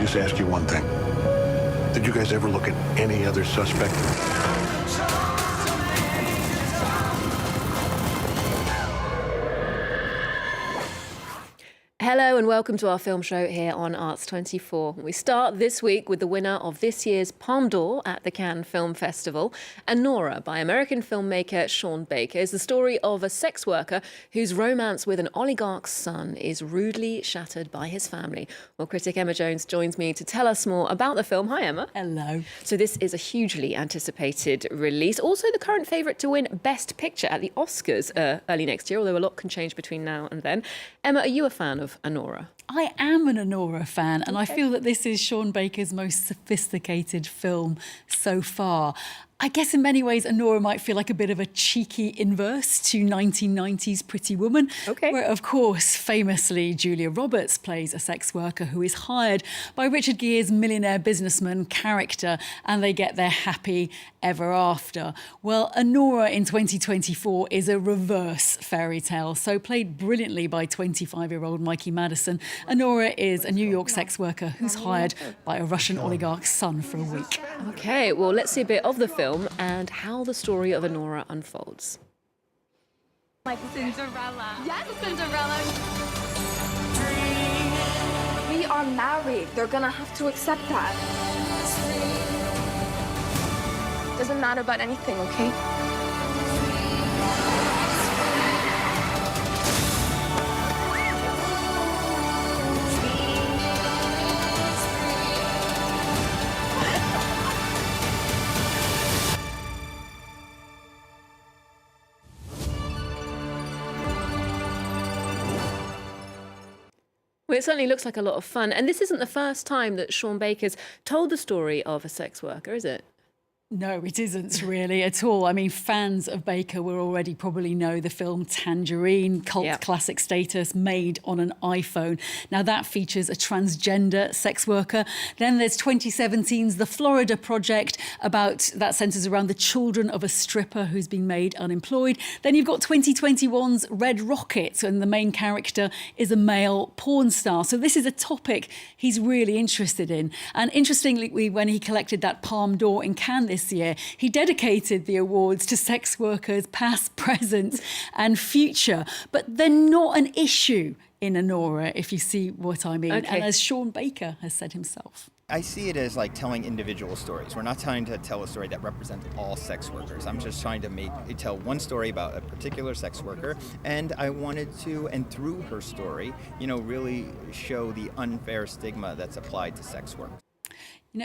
just ask you one thing? Did you guys ever look at any other suspect? Hello and welcome to our film show here on Arts 24. We start this week with the winner of this year's Palmed'Or at the Cannes Film Festival. Anora, by American filmmaker Shawn Baker, is the story of a sex worker whose romance with an oligarch's son is rudely shattered by his family. Well, critic Emma Jones joins me to tell us more about the film. Hi, Emma. Hello. So this is a hugely anticipated release. Also the current favourite to win Best Picture at the Oscars early next year, although a lot can change between now and then. Emma, are you a fan of Anora? I am an Anora fan, and I feel that this is Shawn Baker's most sophisticated film so far. I guess in many ways, Anora might feel like a bit of a cheeky inverse to 1990s Pretty Woman, where, of course, famously, Julia Roberts plays a sex worker who is hired by Richard Gere's millionaire businessman character, and they get their happy ever after. Well, Anora in 2024 is a reverse fairy tale, so played brilliantly by 25-year-old Mikey Madison. Anora is a New York sex worker who's hired by a Russian oligarch's son for a week. OK, well, let's see a bit of the film and how the story of Anora unfolds. Like Cinderella. Yes, Cinderella. We are married. They're gonna have to accept that. Doesn't matter about anything, okay? Well, it certainly looks like a lot of fun. And this isn't the first time that Shawn Baker's told the story of a sex worker, is it? No, it isn't really at all. I mean, fans of Baker will already probably know the film Tangerine, cult classic status, made on an iPhone. Now, that features a transgender sex worker. Then there's 2017's The Florida Project, that centres around the children of a stripper who's been made unemployed. Then you've got 2021's Red Rocket, and the main character is a male porn star. So this is a topic he's really interested in. And interestingly, when he collected that Palmed'Or in Cannes this year, he dedicated the awards to sex workers past, present and future. But they're not an issue in Anora, if you see what I mean. And as Shawn Baker has said himself. I see it as like telling individual stories. We're not trying to tell a story that represents all sex workers. I'm just trying to tell one story about a particular sex worker, and I wanted to, and through her story, really show the unfair stigma that's applied to sex work.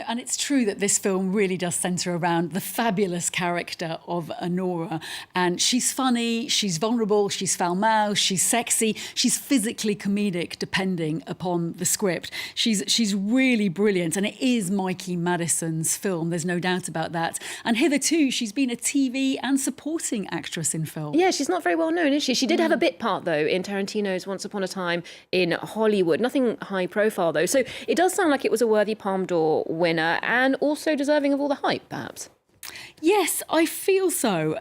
And it's true that this film really does centre around the fabulous character of Anora. And she's funny, she's vulnerable, she's foul-mouthed, she's sexy, she's physically comedic, depending upon the script. She's really brilliant, and it is Mikey Madison's film, there's no doubt about that. And hitherto, she's been a TV and supporting actress in film. Yeah, she's not very well known, is she? She did have a bit part, though, in Tarantino's Once Upon a Time in Hollywood. Nothing high profile, though. So it does sound like it was a worthy Palmed'Or winner and also deserving of all the hype, perhaps. Yes, I feel so.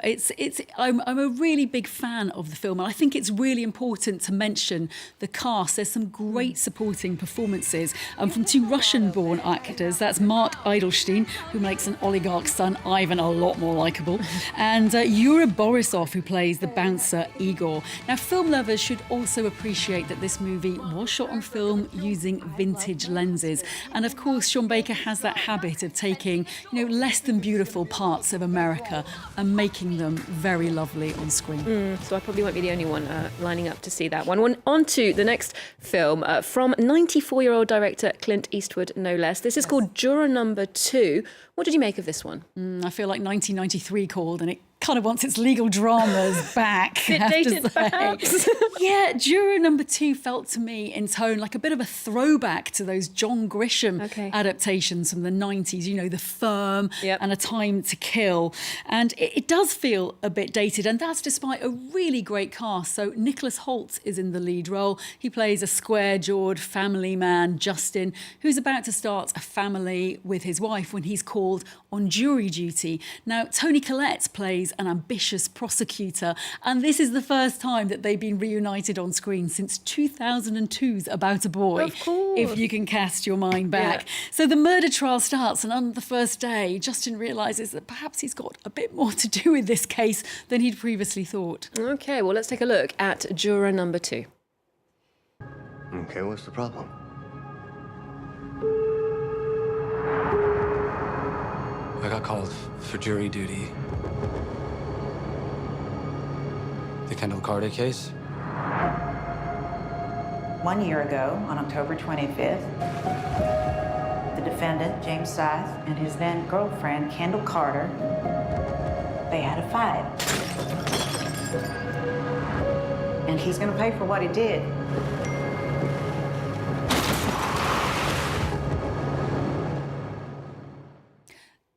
I'm a really big fan of the film, and I think it's really important to mention the cast. There's some great supporting performances from two Russian-born actors. That's Mark Eidelstein, who makes an oligarch's son, Ivan, a lot more likeable, and Yuri Borisov, who plays the bouncer, Igor. Now, film lovers should also appreciate that this movie was shot on film using vintage lenses. And of course, Shawn Baker has that habit of taking, less than beautiful parts of America and making them very lovely on screen. So I probably won't be the only one lining up to see that one. On to the next film from 94-year-old director Clint Eastwood, no less. This is called Juror No. 2. What did you make of this one? I feel like 1993 called, and it kind of wants its legal dramas back. Bit dated, perhaps. Yeah, Juror No. 2 felt to me in tone like a bit of a throwback to those John Grisham adaptations from the 90s, The Firm and A Time to Kill. And it does feel a bit dated, and that's despite a really great cast. So Nicholas Hoult is in the lead role. He plays a square-jawed family man, Justin, who's about to start a family with his wife when he's called on jury duty. Now, Toni Collette plays an ambitious prosecutor. And this is the first time that they've been reunited on screen since 2002's About a Boy. Of course. If you can cast your mind back. Yeah. So the murder trial starts, and on the first day, Justin realises that perhaps he's got a bit more to do with this case than he'd previously thought. OK, well, let's take a look at Juror number 2. Okay, what's the problem? I got called for jury duty. The Kendall Carter case. 1 year ago, on October 25th, the defendant, James Scythe, and his then girlfriend, Kendall Carter, they had a fight. And he's gonna pay for what he did.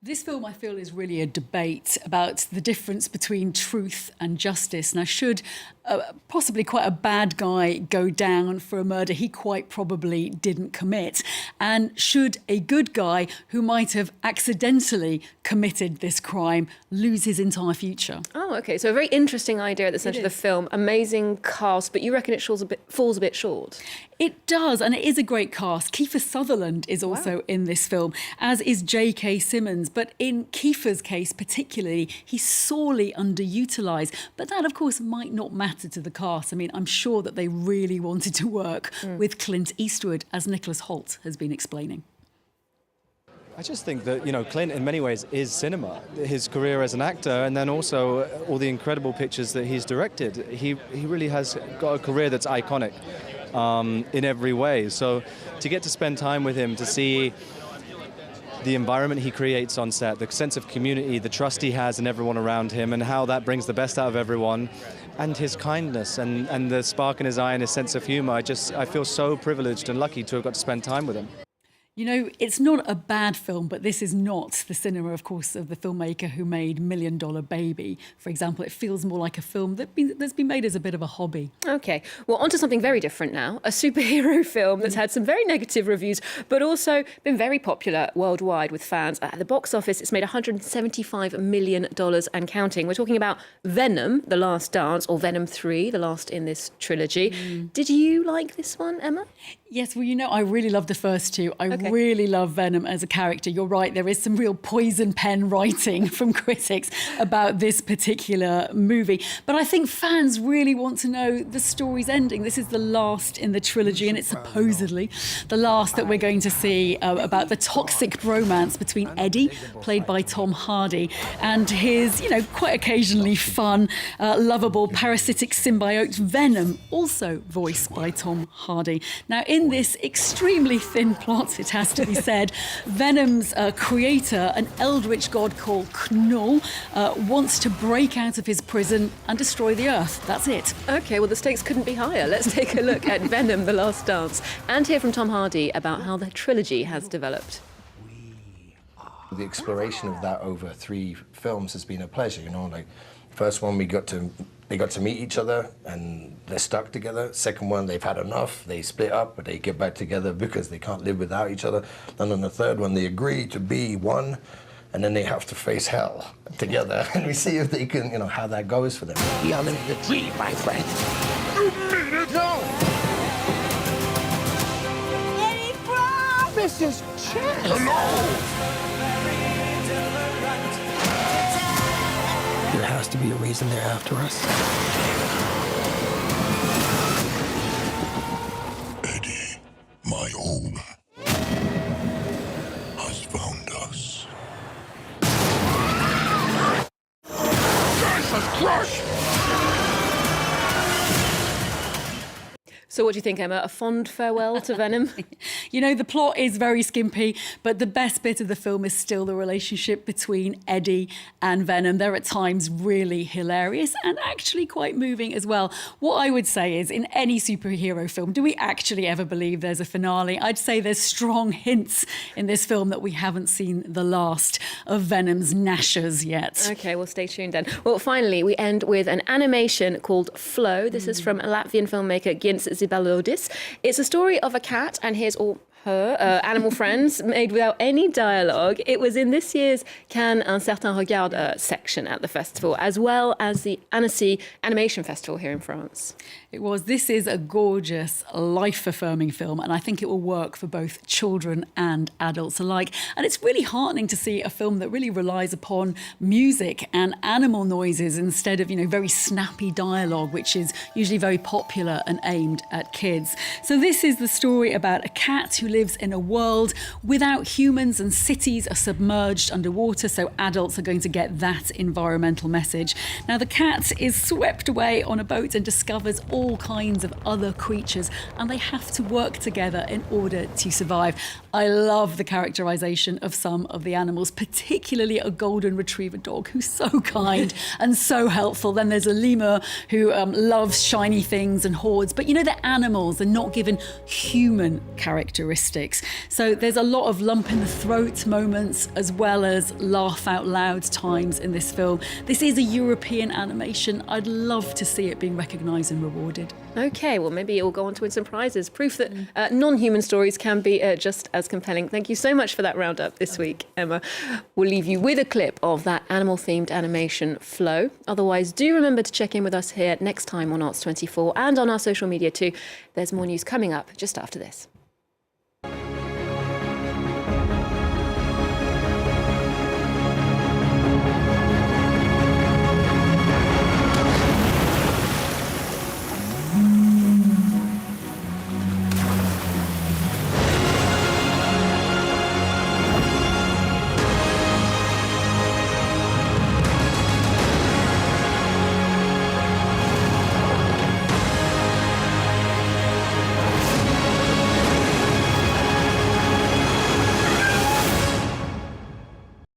This film, I feel, is really a debate about the difference between truth and justice. Now, should possibly quite a bad guy go down for a murder he quite probably didn't commit? And should a good guy who might have accidentally committed this crime lose his entire future? Oh, OK, so a very interesting idea at the centre of the film. Amazing cast, but you reckon it falls a bit short? It does, and it is a great cast. Kiefer Sutherland is also in this film, as is J.K. Simmons. But in Kiefer's case particularly, he's sorely underutilised. But that, of course, might not matter to the cast. I mean, I'm sure that they really wanted to work with Clint Eastwood, as Nicholas Hoult has been explaining. I just think that, Clint in many ways is cinema. His career as an actor, and then also all the incredible pictures that he's directed. He really has got a career that's iconic in every way. So to get to spend time with him, to see the environment he creates on set, the sense of community, the trust he has in everyone around him, and how that brings the best out of everyone, and his kindness and the spark in his eye and his sense of humor. I feel so privileged and lucky to have got to spend time with him. You know, it's not a bad film, but this is not the cinema, of course, of the filmmaker who made $1 Million Baby. For example, it feels more like a film that's been made as a bit of a hobby. OK, well, onto something very different now. A superhero film that's had some very negative reviews, but also been very popular worldwide with fans. At the box office, it's made $175 million and counting. We're talking about Venom, The Last Dance, or Venom 3, the last in this trilogy. Did you like this one, Emma? Yes, well, I really love the first two. I really love Venom as a character. You're right, there is some real poison pen writing from critics about this particular movie. But I think fans really want to know the story's ending. This is the last in the trilogy, and it's supposedly the last that we're going to see about the toxic bromance between Eddie, played by Tom Hardy, and his, quite occasionally fun, lovable, parasitic symbiote Venom, also voiced by Tom Hardy. Now, in this extremely thin plot, it has to be said, Venom's creator, an eldritch god called Knull, wants to break out of his prison and destroy the Earth. That's it. OK, well, the stakes couldn't be higher. Let's take a look at Venom, The Last Dance, and hear from Tom Hardy about how the trilogy has developed. The exploration of that over 3 films has been a pleasure, First one, they got to meet each other and they're stuck together. Second one, they've had enough. They split up, but they get back together because they can't live without each other. And on the third one, they agree to be one, and then they have to face hell together. And we see if they can, how that goes for them. We are living the dream, my friend. You mean it? No! Mrs. Chess! Hello! There has to be a reason they're after us. Eddie, my own, has found us. Jesus Christ! So what do you think, Emma? A fond farewell to Venom? The plot is very skimpy, but the best bit of the film is still the relationship between Eddie and Venom. They're at times really hilarious and actually quite moving as well. What I would say is, in any superhero film, do we actually ever believe there's a finale? I'd say there's strong hints in this film that we haven't seen the last of Venom's gnashers yet. OK, well, stay tuned then. Well, finally, we end with an animation called Flow. This is from Latvian filmmaker Gins Zibalodis. It's a story of a cat and his or her animal friends made without any dialogue. It was in this year's Cannes Un Certain Regard section at the festival, as well as the Annecy Animation Festival here in France. It was. This is a gorgeous, life-affirming film, and I think it will work for both children and adults alike. And it's really heartening to see a film that really relies upon music and animal noises instead of, very snappy dialogue, which is usually very popular and aimed at kids. So this is the story about a cat who lives in a world without humans, and cities are submerged underwater, so adults are going to get that environmental message. Now, the cat is swept away on a boat and discovers all kinds of other creatures, and they have to work together in order to survive. I love the characterization of some of the animals, particularly a golden retriever dog who's so kind and so helpful. Then there's a lemur who loves shiny things and hoards, but the animals are not given human characteristics. So there's a lot of lump in the throat moments as well as laugh out loud times in this film. This is a European animation. I'd love to see it being recognised and rewarded. Okay, well, maybe it will go on to win some prizes. Proof that non-human stories can be just as compelling. Thank you so much for that roundup this week, Emma. We'll leave you with a clip of that animal-themed animation Flow. Otherwise, do remember to check in with us here next time on Arts 24 and on our social media too. There's more news coming up just after this.